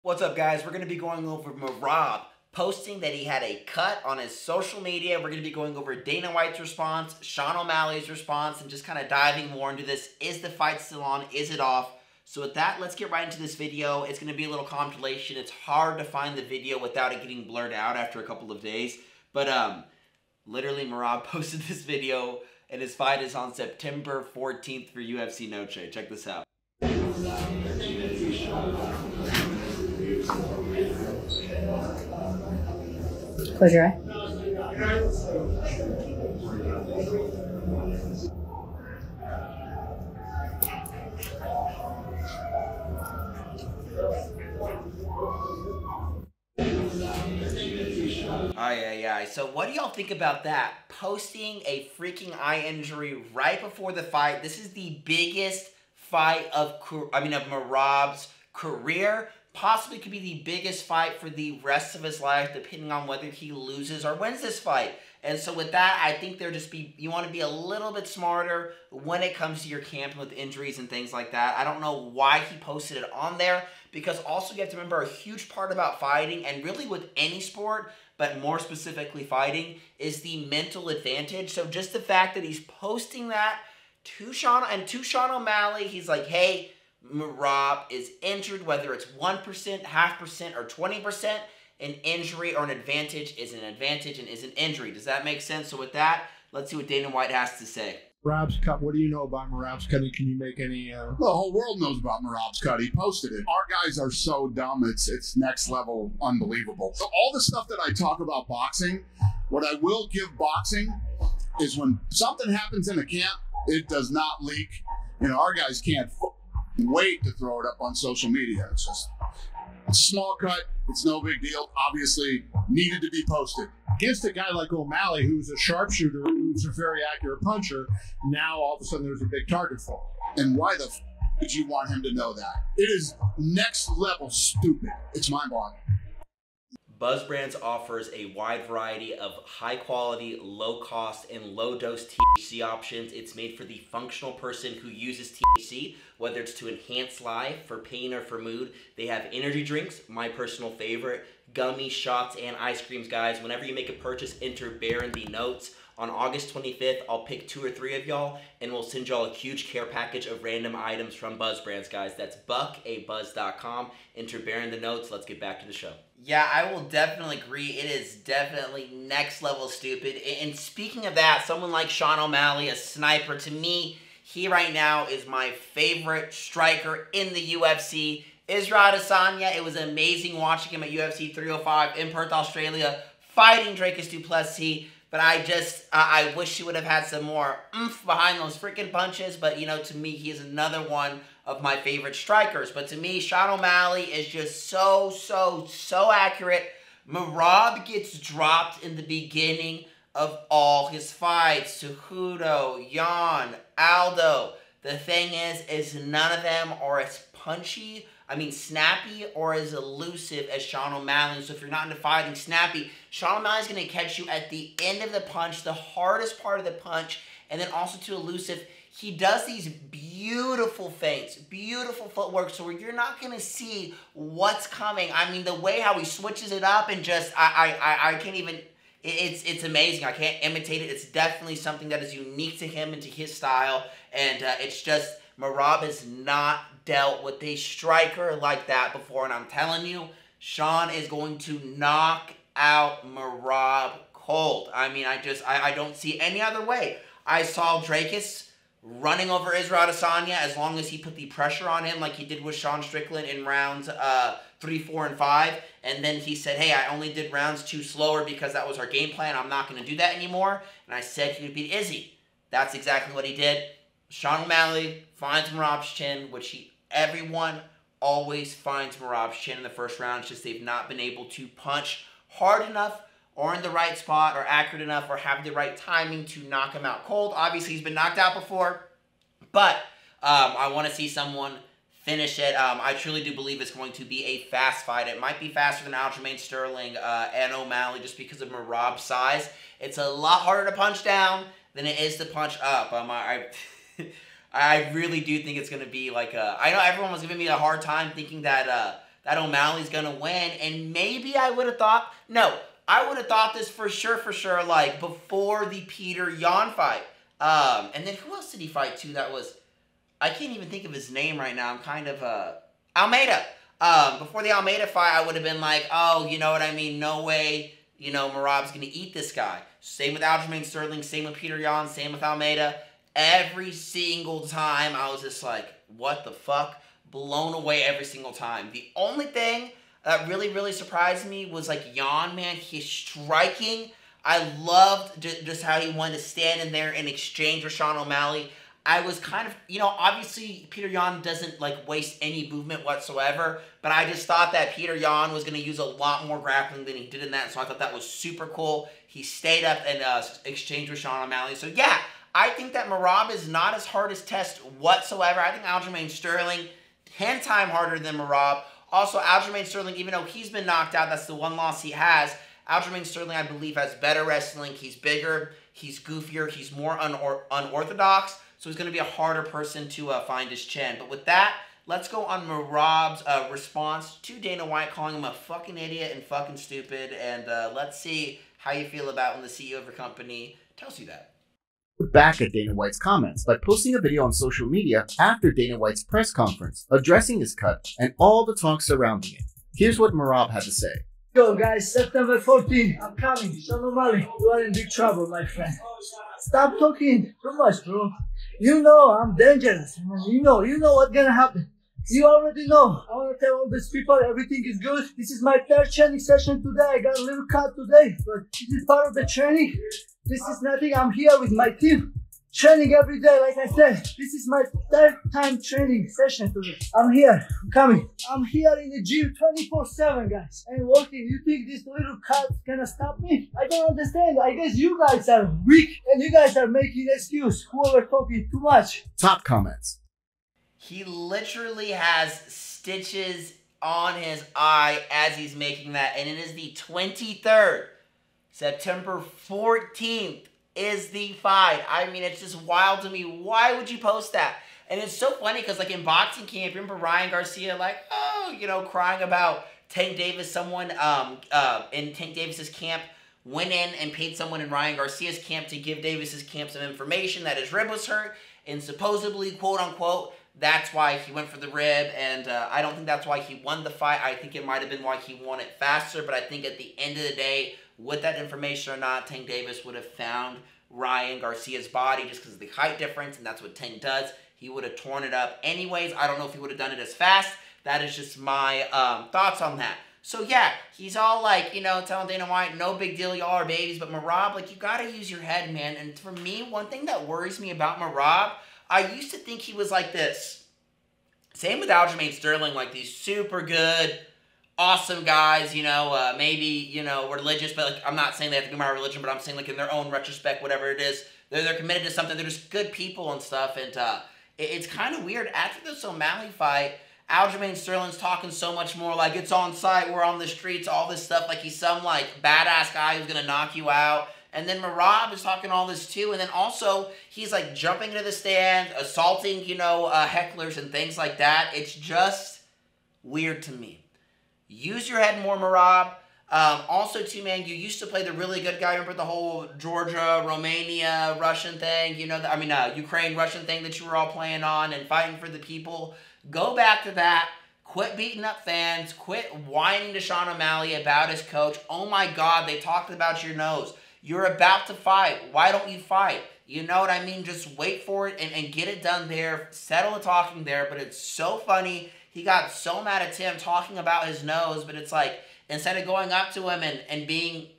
What's up, guys? We're going to be going over Merab posting that he had a cut on his social media. We're going to be going over Dana White's response, Sean O'Malley's response, and just kind of diving more into this. Is the fight still on? Is it off? So with that, let's get right into this video. It's going to be a little compilation. It's hard to find the video without it getting blurred out after a couple of days. But literally, Merab posted this video, and his fight is on September 14th for UFC No Trade. Check this out. Close your eye. Aye. So what do y'all think about that? Posting a freaking eye injury right before the fight. This is the biggest fight of Merab's career. Possibly could be the biggest fight for the rest of his life, depending on whether he loses or wins this fight. And so with that, I think you want to be a little bit smarter when it comes to your camp with injuries and things like that. I don't know why he posted it on there, because also you have to remember a huge part about fighting, and really with any sport, but more specifically fighting, is the mental advantage. So just the fact that he's posting that to Sean O'Malley, he's like, hey, Merab is injured, whether it's 1%, 0.5%, or 20%. An injury or an advantage is an advantage and is an injury. Does that make sense? So with that, let's see what Dana White has to say. Merab's cut. What do you know about Merab's cut? Can you make any? The whole world knows about Merab's cut. He posted it. Our guys are so dumb. It's next level, unbelievable. So all the stuff that I talk about boxing, what I will give boxing is when something happens in a camp, it does not leak. Our guys can't wait to throw it up on social media. It's a small cut. It's no big deal. Obviously, needed to be posted. Against a guy like O'Malley, who's a sharpshooter, who's a very accurate puncher, now all of a sudden there's a big target for him. And why the f did you want him to know that? It is next level stupid. It's mind-boggling. Buzz Brands offers a wide variety of high quality, low cost, and low dose THC options. It's made for the functional person who uses THC, whether it's to enhance life, for pain, or for mood. They have energy drinks, my personal favorite, gummies, shots, and ice creams, guys. Whenever you make a purchase, enter Bear in the notes. On August 25th, I'll pick 2 or 3 of y'all, and we'll send y'all a huge care package of random items from Buzz Brands, guys. That's buckabuzz.com. Enter Bear in the notes. Let's get back to the show. Yeah, I will definitely agree. It is definitely next level stupid. And speaking of that, someone like Sean O'Malley, a sniper, to me, he right now is my favorite striker in the UFC. Israel Adesanya, it was amazing watching him at UFC 305 in Perth, Australia, fighting Dricus du Plessis. But I wish he would have had some more oomph behind those freaking punches. But, to me, he's another one of my favorite strikers. But to me, Sean O'Malley is just so accurate. Merab gets dropped in the beginning of all his fights. Cejudo, Yan, Aldo. The thing is none of them are as snappy or as elusive as Sean O'Malley. So if you're not into fighting snappy, Sean O'Malley's going to catch you at the end of the punch, the hardest part of the punch, and then also too elusive. He does these beautiful feints, beautiful footwork, so you're not going to see what's coming. The way how he switches it up and just, I can't even, it's amazing. I can't imitate it. It's definitely something that is unique to him and to his style, and it's just, Merab has not dealt with a striker like that before, and I'm telling you, Sean is going to knock out Merab cold. I don't see any other way. I saw Dricus running over Israel Adesanya as long as he put the pressure on him like he did with Sean Strickland in rounds 3, 4, and 5, and then he said, hey, I only did rounds 2 slower because that was our game plan. I'm not going to do that anymore, and I said he would beat Izzy. That's exactly what he did. Sean O'Malley finds Merab's chin, which everyone always finds Merab's chin in the first round. It's just they've not been able to punch hard enough or in the right spot or accurate enough or have the right timing to knock him out cold. Obviously, he's been knocked out before, but I want to see someone finish it. I truly do believe it's going to be a fast fight. It might be faster than Aljamain Sterling and O'Malley just because of Merab's size. It's a lot harder to punch down than it is to punch up. I really do think it's going to be like I know everyone was giving me a hard time thinking that that O'Malley's gonna win, and maybe I would have thought, no, I would have thought this for sure, like, before the Peter Yan fight. And then who else did he fight too that was, I can't even think of his name right now, I'm kind of, Almeida. Before the Almeida fight, I would have been like, oh, you know what I mean, no way, you know, Merab's gonna eat this guy. Same with Aljamain Sterling, same with Peter Yan, same with Almeida. Every single time, I was just like, what the fuck? Blown away every single time. The only thing that really surprised me was like Yan, man, his striking. I loved just how he wanted to stand in there and exchange with Sean O'Malley. I was kind of, you know, obviously Peter Yan doesn't like waste any movement whatsoever, but I just thought that Peter Yan was going to use a lot more grappling than he did in that, so I thought that was super cool. He stayed up and exchanged with Sean O'Malley. So yeah, I think that Merab is not as hard as test whatsoever. I think Aljamain Sterling 10 times harder than Merab. Also, Aljamain Sterling, even though he's been knocked out, that's the one loss he has. Aljamain Sterling, I believe, has better wrestling. He's bigger, he's goofier, he's more unorthodox, so he's going to be a harder person to find his chin. But with that, let's go on Merab's response to Dana White, calling him a fucking idiot and fucking stupid, and let's see how you feel about when the CEO of your company tells you that. Back at Dana White's comments by posting a video on social media after Dana White's press conference, addressing his cut and all the talk surrounding it. Here's what Merab had to say. Yo guys, September 14, I'm coming. Sean O'Malley, you are in big trouble, my friend. Stop talking too much, bro. You know I'm dangerous. You know what's gonna happen. You already know. I want to tell all these people everything is good. This is my third training session today. I got a little cut today, but this is part of the training. This is nothing. I'm here with my team, training every day. Like I said, this is my third time training session today. I'm here. I'm coming. I'm here in the gym 24/7, guys. And working. You think this little cut's gonna stop me? I don't understand. I guess you guys are weak and you guys are making excuse. Whoever talking too much. Top comments. He literally has stitches on his eye as he's making that, and it is the 23rd. September 14th is the fight. I mean, it's just wild to me. Why would you post that? And it's so funny because, like, in boxing camp, remember Ryan Garcia, like, oh, you know, crying about Tank Davis, someone in Tank Davis's camp went in and paid someone in Ryan Garcia's camp to give Davis's camp some information that his rib was hurt, and supposedly, quote unquote, that's why he went for the rib, and I don't think that's why he won the fight. I think it might have been why he won it faster, but I think at the end of the day, with that information or not, Tank Davis would have found Ryan Garcia's body just because of the height difference, and that's what Tank does. He would have torn it up anyways. I don't know if he would have done it as fast. That is just my thoughts on that. So yeah, he's all like, you know, telling Dana White, no big deal, y'all are babies, but Merab, like, you gotta use your head, man. And for me, one thing that worries me about Merab, I used to think he was like this. Same with Aljamain Sterling, like these super good, awesome guys, you know, maybe, you know, religious, but like, I'm not saying they have to do my religion, but I'm saying like in their own retrospect, whatever it is, they're committed to something, they're just good people and stuff, and it's kind of weird. After this O'Malley fight, Aljamain Sterling's talking so much more like it's on site, we're on the streets, all this stuff, like he's some like badass guy who's gonna knock you out. And then Merab is talking all this too, and then also he's like jumping into the stand, assaulting, you know, hecklers and things like that. It's just weird to me. Use your head more, Merab. Also, too, man, you used to play the really good guy. Remember the whole Georgia, Romania, Russian thing? You know, Ukraine, Russian thing that you were all playing on and fighting for the people. Go back to that. Quit beating up fans. Quit whining to Sean O'Malley about his coach. Oh, my God, they talked about your nose. You're about to fight. Why don't you fight? You know what I mean? Just wait for it and get it done there. Settle the talking there. But it's so funny. He got so mad at Tim talking about his nose, but it's like, instead of going up to him and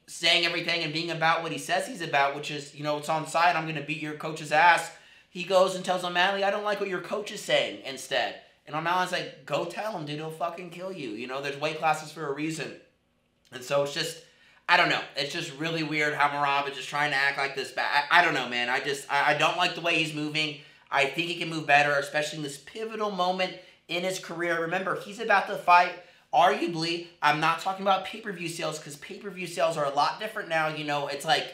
saying everything and being about what he says he's about, which is, you know, it's on site, I'm going to beat your coach's ass, he goes and tells O'Malley, I don't like what your coach is saying instead. And O'Malley's like, go tell him, dude, he'll fucking kill you. You know, there's weight classes for a reason. And so it's just, I don't know. It's just really weird how Merab is just trying to act like this. I don't know, man. I don't like the way he's moving. I think he can move better, especially in this pivotal moment in his career. Remember, he's about to fight, arguably, I'm not talking about pay-per-view sales, because pay-per-view sales are a lot different now. You know, it's like,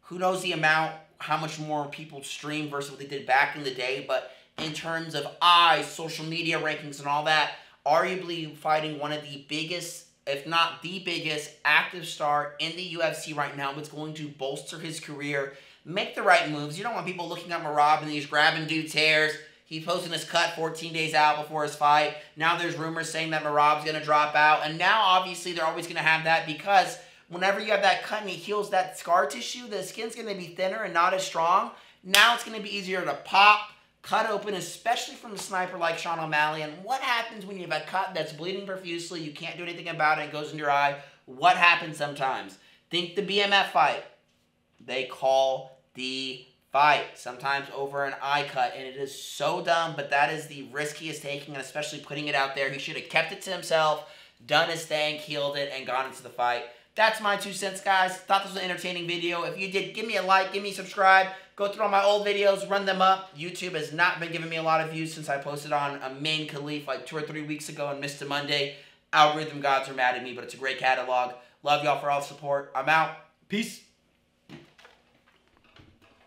who knows the amount, how much more people stream versus what they did back in the day. But in terms of eyes, social media rankings, and all that, arguably fighting one of the biggest, if not the biggest, active star in the UFC right now. It's going to bolster his career, make the right moves. You don't want people looking at Merab and he's grabbing dude's hairs. He's posting his cut 14 days out before his fight. Now there's rumors saying that Merab's going to drop out. And now, obviously, they're always going to have that because whenever you have that cut and it heals that scar tissue, the skin's going to be thinner and not as strong. Now it's going to be easier to pop, cut open, especially from a sniper like Sean O'Malley. And what happens when you have a cut that's bleeding profusely, you can't do anything about it, it goes in your eye? What happens sometimes? Think the BMF fight. They call the fight, sometimes over an eye cut, and it is so dumb, but that is the risk he is taking, and especially putting it out there. He should have kept it to himself, done his thing, healed it, and gone into the fight. That's my 2 cents, guys. Thought this was an entertaining video. If you did, give me a like, give me a subscribe. Go through all my old videos, run them up. YouTube has not been giving me a lot of views since I posted on a main Khalif like 2 or 3 weeks ago and missed a Monday. Algorithm gods are mad at me, but it's a great catalog. Love y'all for all the support. I'm out. Peace.